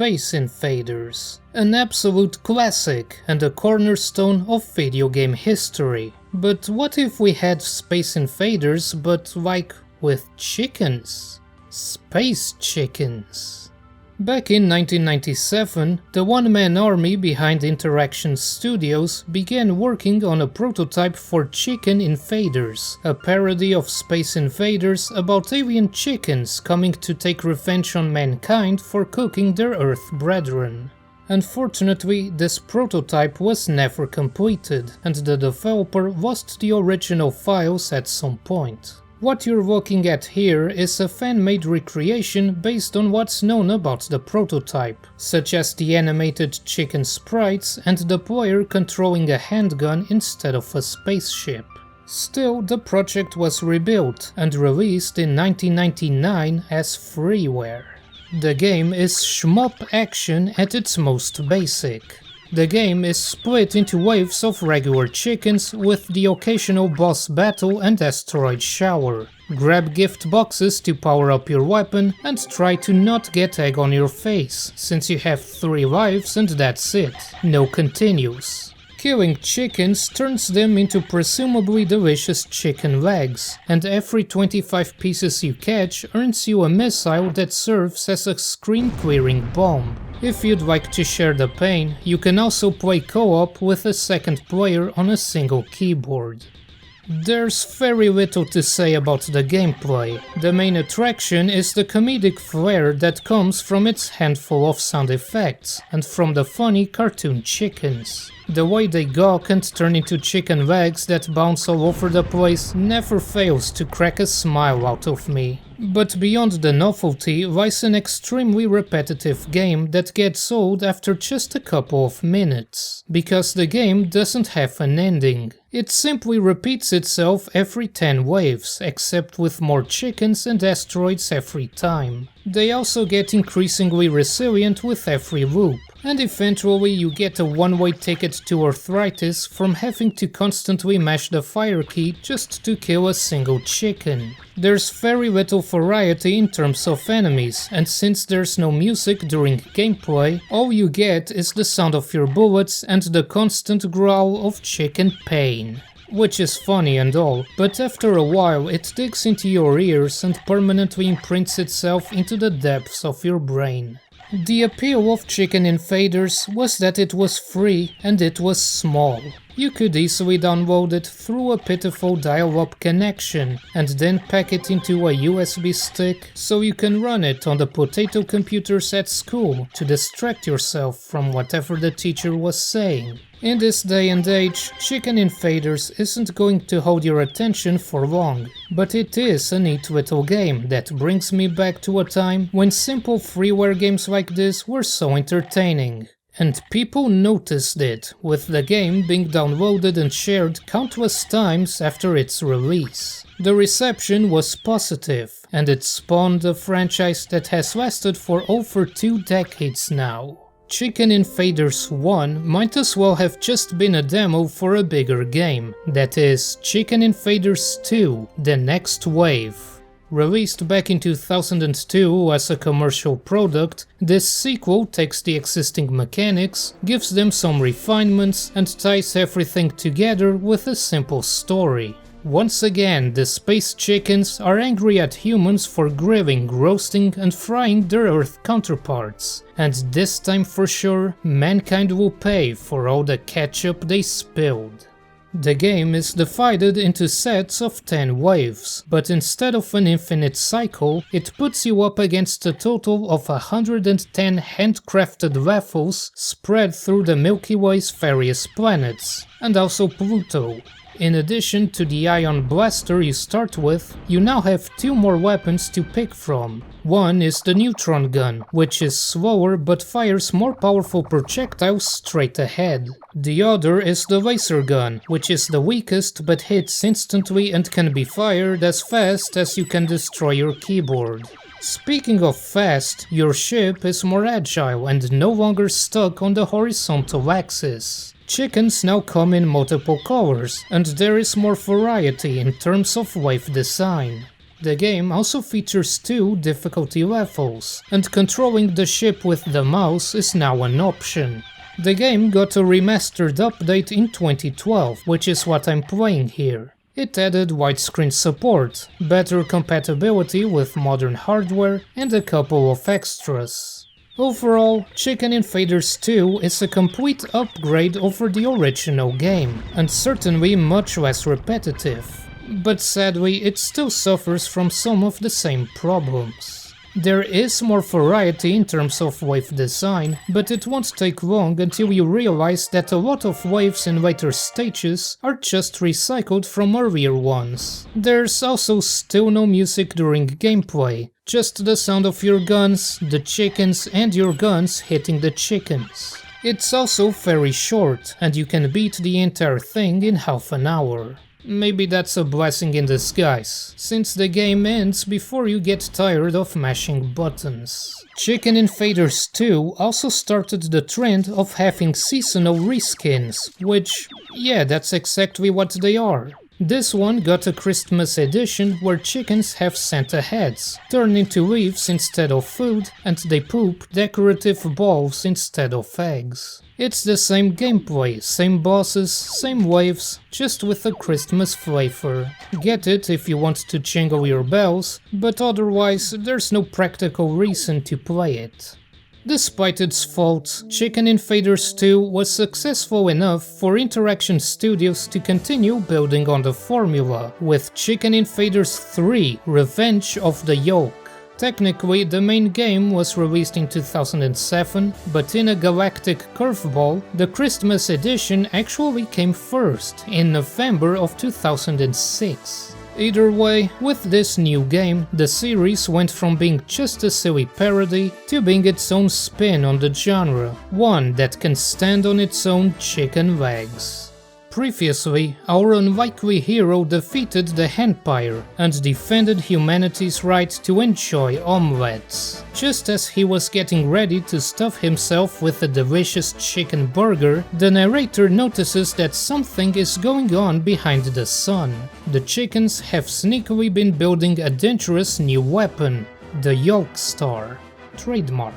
Space Invaders, an absolute classic and a cornerstone of video game history. But what if we had Space Invaders but like with chickens? Space chickens. Back in 1997, the one-man army behind Interaction Studios began working on a prototype for Chicken Invaders, a parody of Space Invaders about alien chickens coming to take revenge on mankind for cooking their Earth brethren. Unfortunately, this prototype was never completed, and the developer lost the original files at some point. What you're looking at here is a fan-made recreation based on what's known about the prototype, such as the animated chicken sprites and the player controlling a handgun instead of a spaceship. Still, the project was rebuilt and released in 1999 as freeware. The game is shmup action at its most basic. The game is split into waves of regular chickens with the occasional boss battle and asteroid shower. Grab gift boxes to power up your weapon and try to not get egg on your face, since you have 3 lives and that's it, no continues. Killing chickens turns them into presumably delicious chicken legs, and every 25 pieces you catch earns you a missile that serves as a screen-clearing bomb. If you'd like to share the pain, you can also play co-op with a second player on a single keyboard. There's very little to say about the gameplay. The main attraction is the comedic flair that comes from its handful of sound effects, and from the funny cartoon chickens. The way they gawk and turn into chicken legs that bounce all over the place never fails to crack a smile out of me. But beyond the novelty lies an extremely repetitive game that gets old after just a couple of minutes, because the game doesn't have an ending. It simply repeats itself every 10 waves, except with more chickens and asteroids every time. They also get increasingly resilient with every loop, and eventually you get a one-way ticket to arthritis from having to constantly mash the fire key just to kill a single chicken. There's very little variety in terms of enemies, and since there's no music during gameplay, all you get is the sound of your bullets and the constant growl of chicken pain. Which is funny and all, but after a while it digs into your ears and permanently imprints itself into the depths of your brain. The appeal of Chicken Invaders was that it was free and it was small. You could easily download it through a pitiful dial-up connection and then pack it into a USB stick so you can run it on the potato computers at school to distract yourself from whatever the teacher was saying. In this day and age, Chicken Invaders isn't going to hold your attention for long, but it is a neat little game that brings me back to a time when simple freeware games like this were so entertaining. And people noticed it, with the game being downloaded and shared countless times after its release. The reception was positive, and it spawned a franchise that has lasted for over 2 decades now. Chicken Invaders 1 might as well have just been a demo for a bigger game, that is, Chicken Invaders 2, The Next Wave. Released back in 2002 as a commercial product, this sequel takes the existing mechanics, gives them some refinements, and ties everything together with a simple story. Once again, the space chickens are angry at humans for grilling, roasting, and frying their Earth counterparts. And this time for sure, mankind will pay for all the ketchup they spilled. The game is divided into sets of 10 waves, but instead of an infinite cycle, it puts you up against a total of 110 handcrafted levels spread through the Milky Way's various planets, and also Pluto. In addition to the ion blaster you start with, you now have 2 more weapons to pick from. One is the neutron gun, which is slower but fires more powerful projectiles straight ahead. The other is the laser gun, which is the weakest but hits instantly and can be fired as fast as you can destroy your keyboard. Speaking of fast, your ship is more agile and no longer stuck on the horizontal axis. Chickens now come in multiple colors, and there is more variety in terms of wave design. The game also features 2 difficulty levels, and controlling the ship with the mouse is now an option. The game got a remastered update in 2012, which is what I'm playing here. It added widescreen support, better compatibility with modern hardware, and a couple of extras. Overall, Chicken Invaders 2 is a complete upgrade over the original game, and certainly much less repetitive. But sadly, it still suffers from some of the same problems. There is more variety in terms of wave design, but it won't take long until you realize that a lot of waves in later stages are just recycled from earlier ones. There's also still no music during gameplay, just the sound of your guns, the chickens, and your guns hitting the chickens. It's also very short, and you can beat the entire thing in half an hour. Maybe that's a blessing in disguise, since the game ends before you get tired of mashing buttons. Chicken Invaders 2 also started the trend of having seasonal reskins, which, yeah, that's exactly what they are. This one got a Christmas edition where chickens have Santa heads, turn into leaves instead of food, and they poop decorative balls instead of eggs. It's the same gameplay, same bosses, same waves, just with a Christmas flavor. Get it if you want to jingle your bells, but otherwise there's no practical reason to play it. Despite its faults, Chicken Invaders 2 was successful enough for Interaction Studios to continue building on the formula, with Chicken Invaders 3: Revenge of the Yolk. Technically, the main game was released in 2007, but in a galactic curveball, the Christmas edition actually came first, in November of 2006. Either way, with this new game, the series went from being just a silly parody to being its own spin on the genre, one that can stand on its own chicken legs. Previously, our unlikely hero defeated the Empire and defended humanity's right to enjoy omelettes. Just as he was getting ready to stuff himself with a delicious chicken burger, the narrator notices that something is going on behind the sun. The chickens have sneakily been building a dangerous new weapon, the Yolk Star, trademark.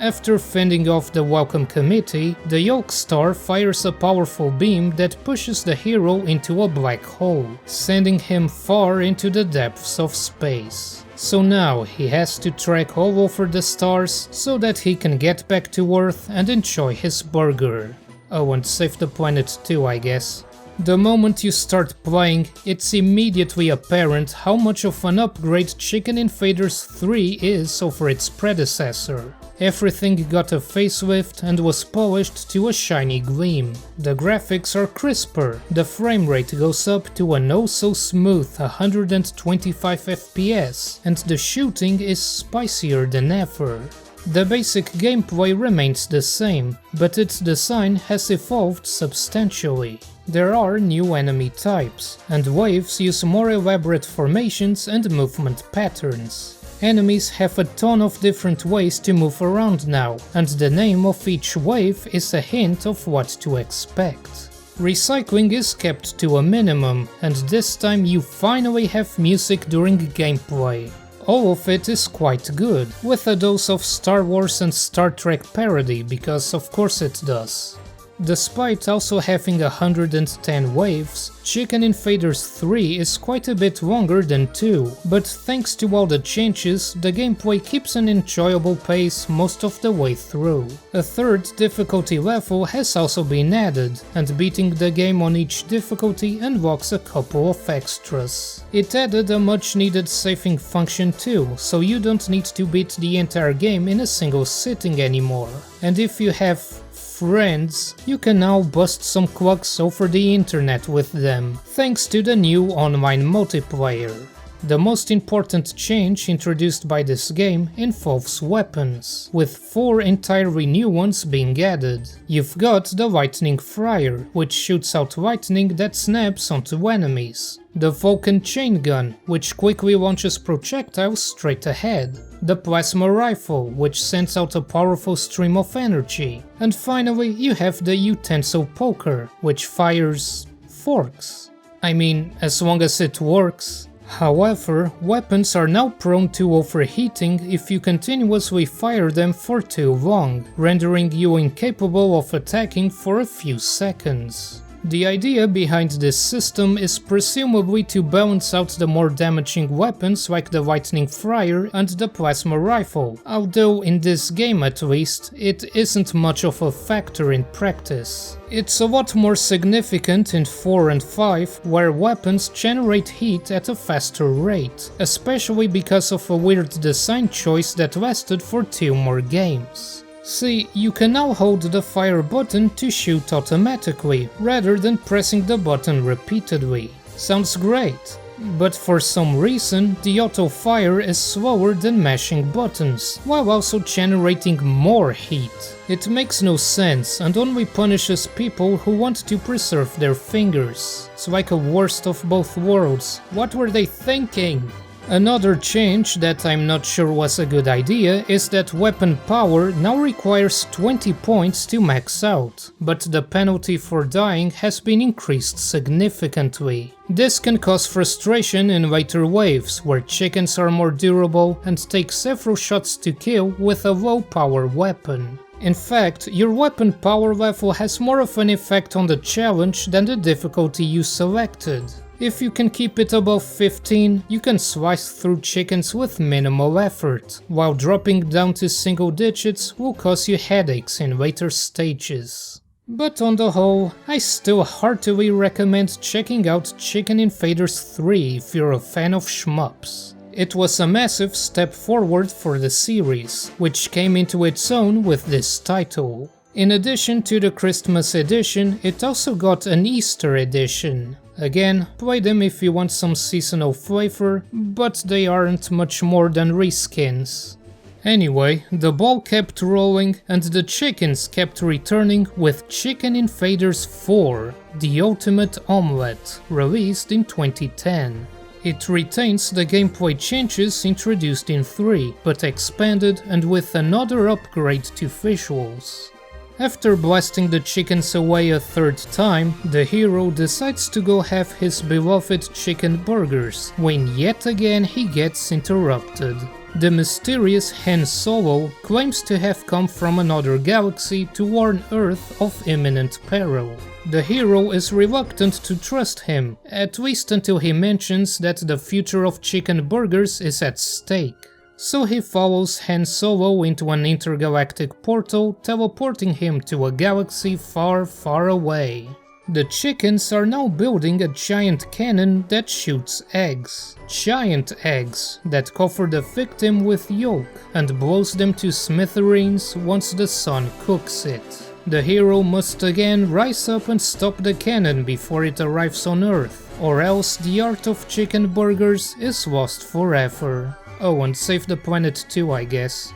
After fending off the Welcome Committee, the Yolk Star fires a powerful beam that pushes the hero into a black hole, sending him far into the depths of space. So now he has to trek all over the stars so that he can get back to Earth and enjoy his burger. Oh, and save the planet too, I guess. The moment you start playing, it's immediately apparent how much of an upgrade Chicken Invaders 3 is over its predecessor. Everything got a facelift and was polished to a shiny gleam. The graphics are crisper, the frame rate goes up to an oh-so-smooth 125 FPS, and the shooting is spicier than ever. The basic gameplay remains the same, but its design has evolved substantially. There are new enemy types, and waves use more elaborate formations and movement patterns. Enemies have a ton of different ways to move around now, and the name of each wave is a hint of what to expect. Recycling is kept to a minimum, and this time you finally have music during gameplay. All of it is quite good, with a dose of Star Wars and Star Trek parody, because of course it does. Despite also having 110 waves, Chicken Invaders 3 is quite a bit longer than 2, but thanks to all the changes, the gameplay keeps an enjoyable pace most of the way through. A third difficulty level has also been added, and beating the game on each difficulty unlocks a couple of extras. It added a much needed saving function too, so you don't need to beat the entire game in a single sitting anymore. And if you have friends, you can now bust some clocks over the internet with them, thanks to the new online multiplayer. The most important change introduced by this game involves weapons, with 4 entirely new ones being added. You've got the Lightning Fryer, which shoots out lightning that snaps onto enemies. The Vulcan Chain Gun, which quickly launches projectiles straight ahead. The Plasma Rifle, which sends out a powerful stream of energy. And finally, you have the Utensil Poker, which fires forks. I mean, as long as it works. However, weapons are now prone to overheating if you continuously fire them for too long, rendering you incapable of attacking for a few seconds. The idea behind this system is presumably to balance out the more damaging weapons like the lightning fryer and the plasma rifle, although in this game at least, it isn't much of a factor in practice. It's a lot more significant in 4 and 5, where weapons generate heat at a faster rate, especially because of a weird design choice that lasted for 2 more games. See, you can now hold the fire button to shoot automatically, rather than pressing the button repeatedly. Sounds great, but for some reason the auto fire is slower than mashing buttons, while also generating more heat. It makes no sense and only punishes people who want to preserve their fingers. It's like a worst of both worlds. What were they thinking? Another change that I'm not sure was a good idea is that weapon power now requires 20 points to max out, but the penalty for dying has been increased significantly. This can cause frustration in later waves, where chickens are more durable and take several shots to kill with a low power weapon. In fact, your weapon power level has more of an effect on the challenge than the difficulty you selected. If you can keep it above 15, you can slice through chickens with minimal effort, while dropping down to single digits will cause you headaches in later stages. But on the whole, I still heartily recommend checking out Chicken Invaders 3 if you're a fan of shmups. It was a massive step forward for the series, which came into its own with this title. In addition to the Christmas edition, it also got an Easter edition. Again, play them if you want some seasonal flavor, but they aren't much more than reskins. Anyway, the ball kept rolling and the chickens kept returning with Chicken Invaders 4, The Ultimate Omelette, released in 2010. It retains the gameplay changes introduced in 3, but expanded and with another upgrade to visuals. After blasting the chickens away a 3rd time, the hero decides to go have his beloved chicken burgers, when yet again he gets interrupted. The mysterious Han Solo claims to have come from another galaxy to warn Earth of imminent peril. The hero is reluctant to trust him, at least until he mentions that the future of chicken burgers is at stake. So he follows Han Solo into an intergalactic portal, teleporting him to a galaxy far, far away. The chickens are now building a giant cannon that shoots eggs. Giant eggs that cover the victim with yolk and blows them to smithereens once the sun cooks it. The hero must again rise up and stop the cannon before it arrives on Earth, or else the art of chicken burgers is lost forever. Oh, and save the planet too, I guess.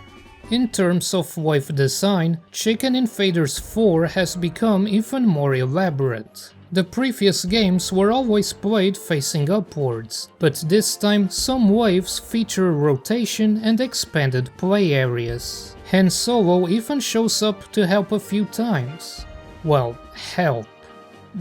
In terms of wave design, Chicken Invaders 4 has become even more elaborate. The previous games were always played facing upwards, but this time some waves feature rotation and expanded play areas. Han Solo even shows up to help a few times. Well, help.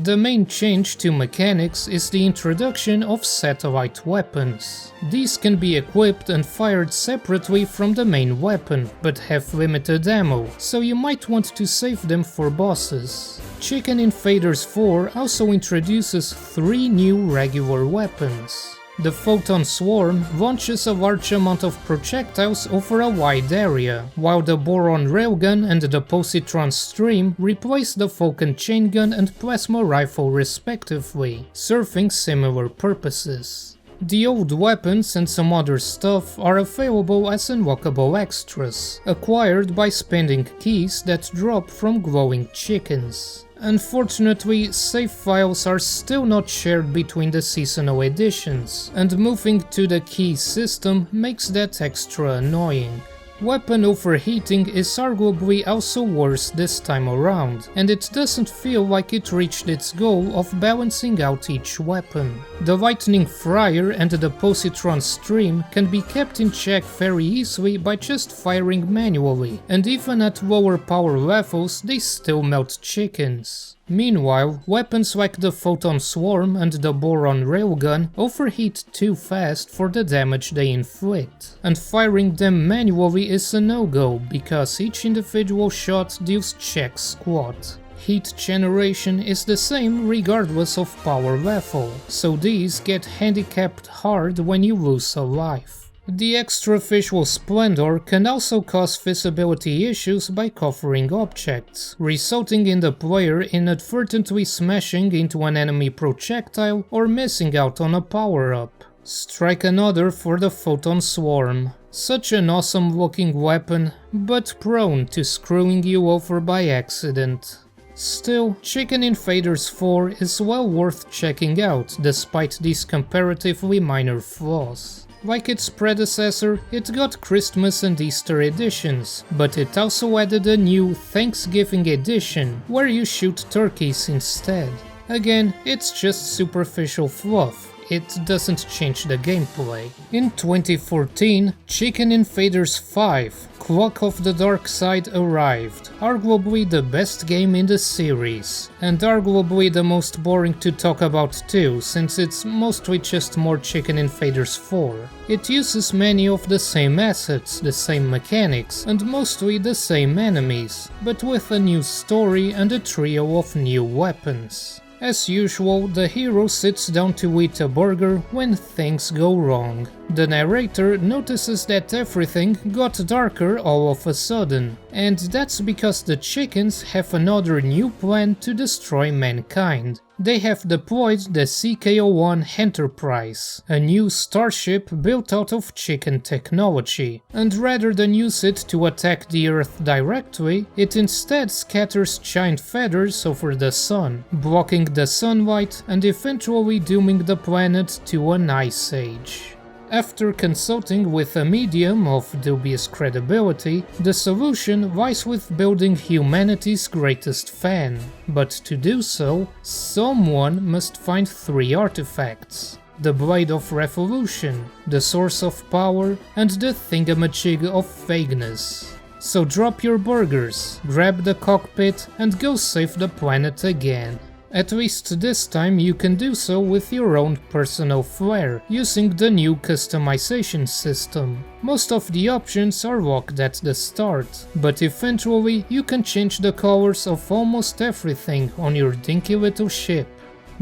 The main change to mechanics is the introduction of satellite weapons. These can be equipped and fired separately from the main weapon, but have limited ammo, so you might want to save them for bosses. Chicken Invaders 4 also introduces 3 new regular weapons. The Photon Swarm launches a large amount of projectiles over a wide area, while the Boron Railgun and the Positron Stream replace the Falcon Chain Gun and Plasma Rifle respectively, serving similar purposes. The old weapons and some other stuff are available as unlockable extras, acquired by spending keys that drop from glowing chickens. Unfortunately, save files are still not shared between the seasonal editions, and moving to the key system makes that extra annoying. Weapon overheating is arguably also worse this time around, and it doesn't feel like it reached its goal of balancing out each weapon. The lightning fryer and the positron stream can be kept in check very easily by just firing manually, and even at lower power levels they still melt chickens. Meanwhile, weapons like the photon swarm and the boron railgun overheat too fast for the damage they inflict, and firing them manually is a no-go because each individual shot deals check squat. Heat generation is the same regardless of power level, so these get handicapped hard when you lose a life. The extra visual splendor can also cause visibility issues by covering objects, resulting in the player inadvertently smashing into an enemy projectile or missing out on a power-up. Strike another for the photon swarm. Such an awesome looking weapon, but prone to screwing you over by accident. Still, Chicken Invaders 4 is well worth checking out despite these comparatively minor flaws. Like its predecessor, it got Christmas and Easter editions, but it also added a new Thanksgiving edition, where you shoot turkeys instead. Again, it's just superficial fluff. It doesn't change the gameplay. In 2014, Chicken Invaders 5, Clock of the Dark Side arrived, arguably the best game in the series, and arguably the most boring to talk about too, since it's mostly just more Chicken Invaders 4. It uses many of the same assets, the same mechanics, and mostly the same enemies, but with a new story and a trio of new weapons. As usual, the hero sits down to eat a burger when things go wrong. The narrator notices that everything got darker all of a sudden, and that's because the chickens have another new plan to destroy mankind. They have deployed the CK-01 Enterprise, a new starship built out of chicken technology, and rather than use it to attack the Earth directly, it instead scatters giant feathers over the sun, blocking the sunlight and eventually dooming the planet to an ice age. After consulting with a medium of dubious credibility, the solution lies with building humanity's greatest fan. But to do so, someone must find 3 artifacts: the Blade of Revolution, the Source of Power, and the Thingamajig of Vagueness. So drop your burgers, grab the cockpit, and go save the planet again. At least this time you can do so with your own personal flair, using the new customization system. Most of the options are locked at the start, but eventually you can change the colors of almost everything on your dinky little ship.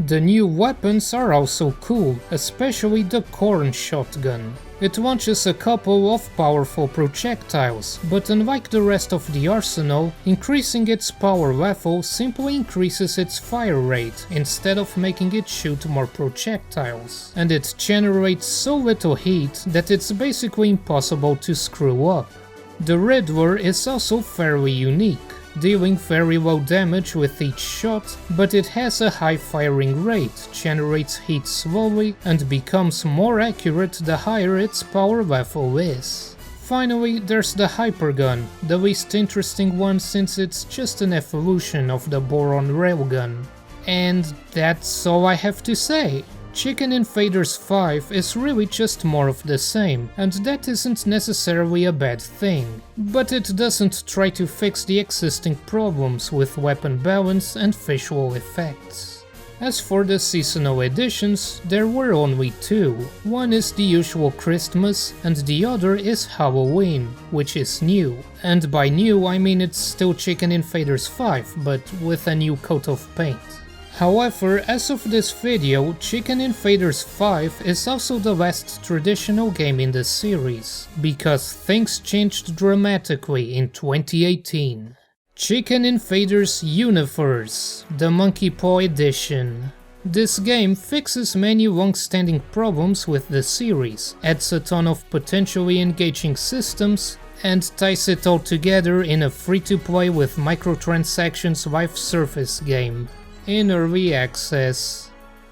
The new weapons are also cool, especially the corn shotgun. It launches a couple of powerful projectiles, but unlike the rest of the arsenal, increasing its power level simply increases its fire rate instead of making it shoot more projectiles, and it generates so little heat that it's basically impossible to screw up. The Riddler is also fairly unique, dealing very low damage with each shot, but it has a high firing rate, generates heat slowly, and becomes more accurate the higher its power level is. Finally, there's the Hypergun, the least interesting one since it's just an evolution of the boron railgun. And that's all I have to say. Chicken Invaders 5 is really just more of the same, and that isn't necessarily a bad thing. But it doesn't try to fix the existing problems with weapon balance and visual effects. As for the seasonal editions, there were only 2. One is the usual Christmas, and the other is Halloween, which is new. And by new I mean it's still Chicken Invaders 5, but with a new coat of paint. However, as of this video, Chicken Invaders 5 is also the last traditional game in the series, because things changed dramatically in 2018. Chicken Invaders Universe, the Monkey Paw Edition. This game fixes many long-standing problems with the series, adds a ton of potentially engaging systems, and ties it all together in a free-to-play with microtransactions live service game. In early access.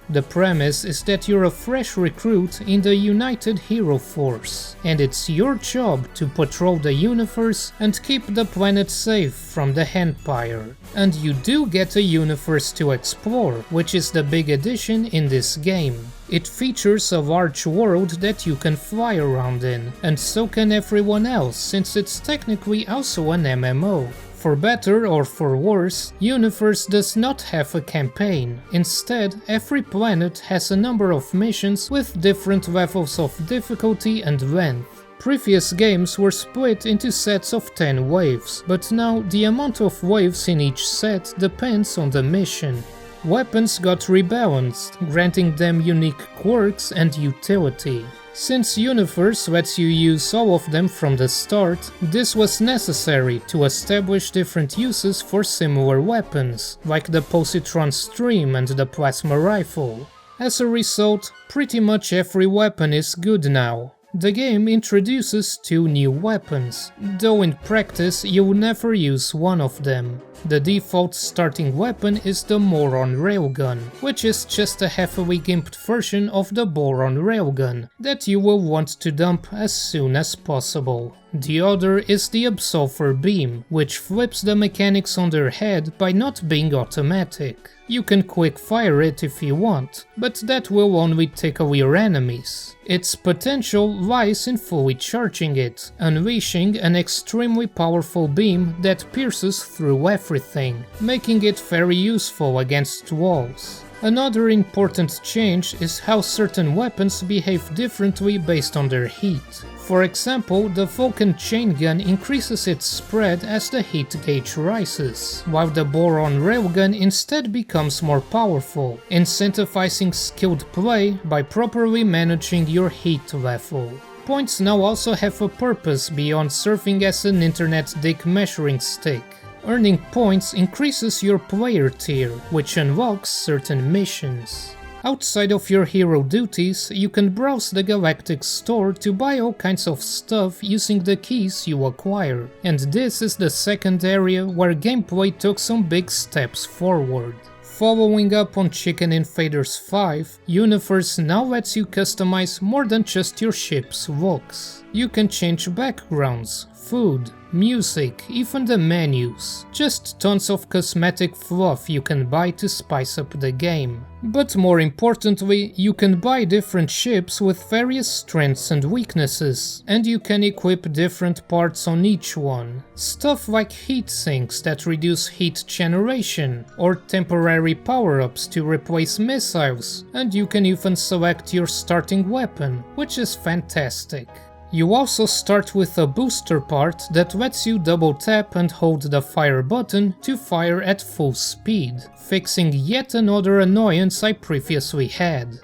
The premise is that you're a fresh recruit in the United Hero Force, and it's your job to patrol the universe and keep the planet safe from the Empire. And you do get a universe to explore, which is the big addition in this game. It features a large world that you can fly around in, and so can everyone else since it's technically also an MMO. For better or for worse, Universe does not have a campaign. Instead, every planet has a number of missions with different levels of difficulty and length. Previous games were split into sets of 10 waves, but now the amount of waves in each set depends on the mission. Weapons got rebalanced, granting them unique quirks and utility. Since Universe lets you use all of them from the start, this was necessary to establish different uses for similar weapons, like the positron stream and the plasma rifle. As a result, pretty much every weapon is good now. The game introduces 2 new weapons, though in practice you'll never use one of them. The default starting weapon is the Moron Railgun, which is just a heavily gimped version of the Boron Railgun that you will want to dump as soon as possible. The other is the Absolver Beam, which flips the mechanics on their head by not being automatic. You can quick fire it if you want, but that will only tickle your enemies. Its potential lies in fully charging it, unleashing an extremely powerful beam that pierces through everything, making it very useful against walls. Another important change is how certain weapons behave differently based on their heat. For example, the Vulcan chain gun increases its spread as the heat gauge rises, while the Boron railgun instead becomes more powerful, incentivizing skilled play by properly managing your heat level. Points now also have a purpose beyond serving as an internet dick measuring stick. Earning points increases your player tier, which unlocks certain missions. Outside of your hero duties, you can browse the Galactic Store to buy all kinds of stuff using the keys you acquire, and this is the second area where gameplay took some big steps forward. Following up on Chicken Invaders 5, Universe now lets you customize more than just your ship's looks. You can change backgrounds, food, music, even the menus. Just tons of cosmetic fluff you can buy to spice up the game. But more importantly, you can buy different ships with various strengths and weaknesses, and you can equip different parts on each one. Stuff like heat sinks that reduce heat generation, or temporary power-ups to replace missiles, and you can even select your starting weapon, which is fantastic. You also start with a booster part that lets you double tap and hold the fire button to fire at full speed, fixing yet another annoyance I previously had.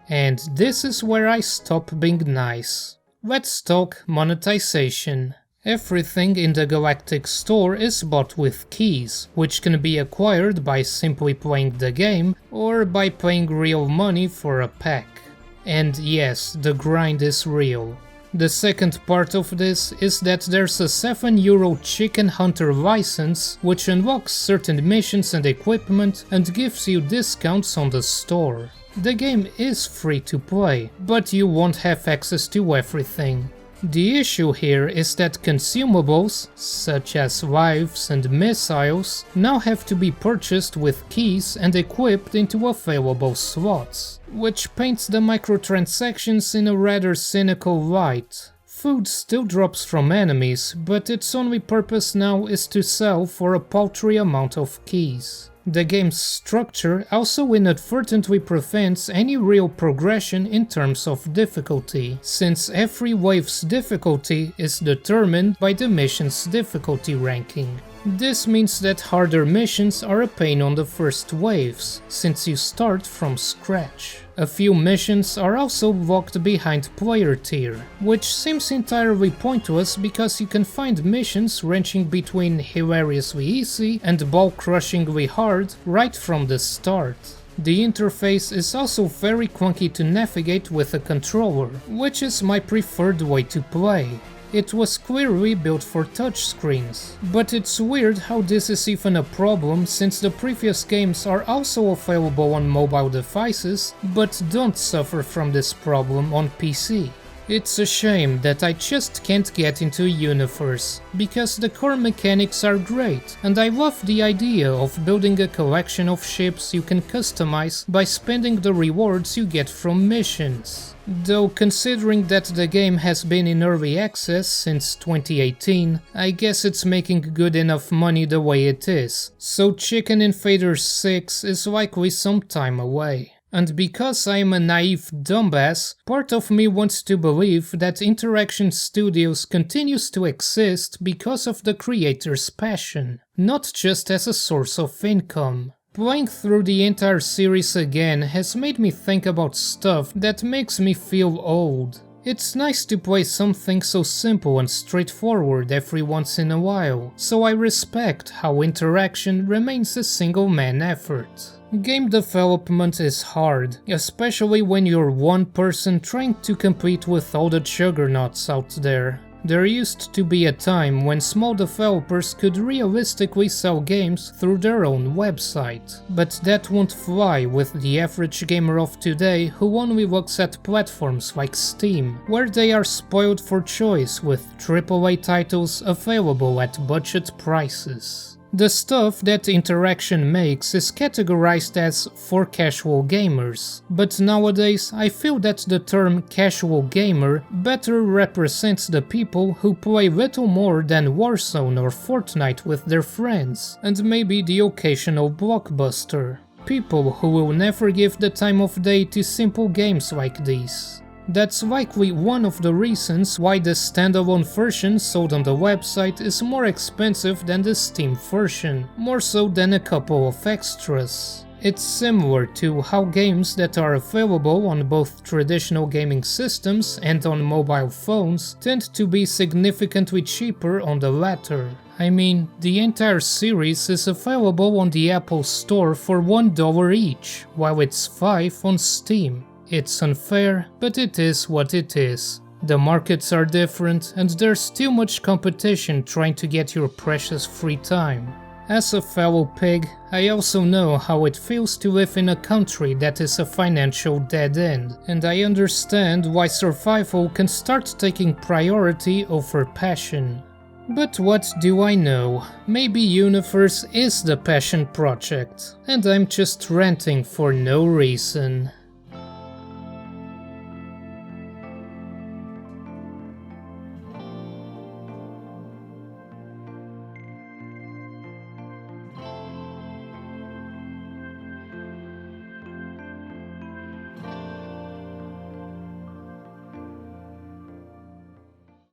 And this is where I stop being nice. Let's talk monetization. Everything in the Galactic Store is bought with keys, which can be acquired by simply playing the game or by paying real money for a pack. And yes, the grind is real. The second part of this is that there's a €7 Chicken Hunter license, which unlocks certain missions and equipment and gives you discounts on the store. The game is free to play, but you won't have access to everything. The issue here is that consumables, such as lives and missiles, now have to be purchased with keys and equipped into available slots, which paints the microtransactions in a rather cynical light. Food still drops from enemies, but its only purpose now is to sell for a paltry amount of keys. The game's structure also inadvertently prevents any real progression in terms of difficulty, since every wave's difficulty is determined by the mission's difficulty ranking. This means that harder missions are a pain on the first waves, since you start from scratch. A few missions are also locked behind player tier, which seems entirely pointless because you can find missions ranging between hilariously easy and ball-crushingly hard right from the start. The interface is also very clunky to navigate with a controller, which is my preferred way to play. It was clearly built for touchscreens, but it's weird how this is even a problem since the previous games are also available on mobile devices, but don't suffer from this problem on PC. It's a shame that I just can't get into Universe, because the core mechanics are great, and I love the idea of building a collection of ships you can customize by spending the rewards you get from missions. Though considering that the game has been in early access since 2018, I guess it's making good enough money the way it is, so Chicken Invaders 6 is likely some time away. And because I'm a naive dumbass, part of me wants to believe that Interaction Studios continues to exist because of the creator's passion, not just as a source of income. Playing through the entire series again has made me think about stuff that makes me feel old. It's nice to play something so simple and straightforward every once in a while, so I respect how Interaction remains a single-man effort. Game development is hard, especially when you're one person trying to compete with all the juggernauts out there. There used to be a time when small developers could realistically sell games through their own website, but that won't fly with the average gamer of today who only looks at platforms like Steam, where they are spoiled for choice with AAA titles available at budget prices. The stuff that Interaction makes is categorized as for casual gamers, but nowadays I feel that the term casual gamer better represents the people who play little more than Warzone or Fortnite with their friends, and maybe the occasional blockbuster. People who will never give the time of day to simple games like these. That's likely one of the reasons why the standalone version sold on the website is more expensive than the Steam version, more so than a couple of extras. It's similar to how games that are available on both traditional gaming systems and on mobile phones tend to be significantly cheaper on the latter. I mean, the entire series is available on the Apple Store for $1 each, while it's $5 on Steam. It's unfair, but it is what it is. The markets are different, and there's too much competition trying to get your precious free time. As a fellow pig, I also know how it feels to live in a country that is a financial dead end, and I understand why survival can start taking priority over passion. But what do I know? Maybe Universe is the passion project, and I'm just ranting for no reason.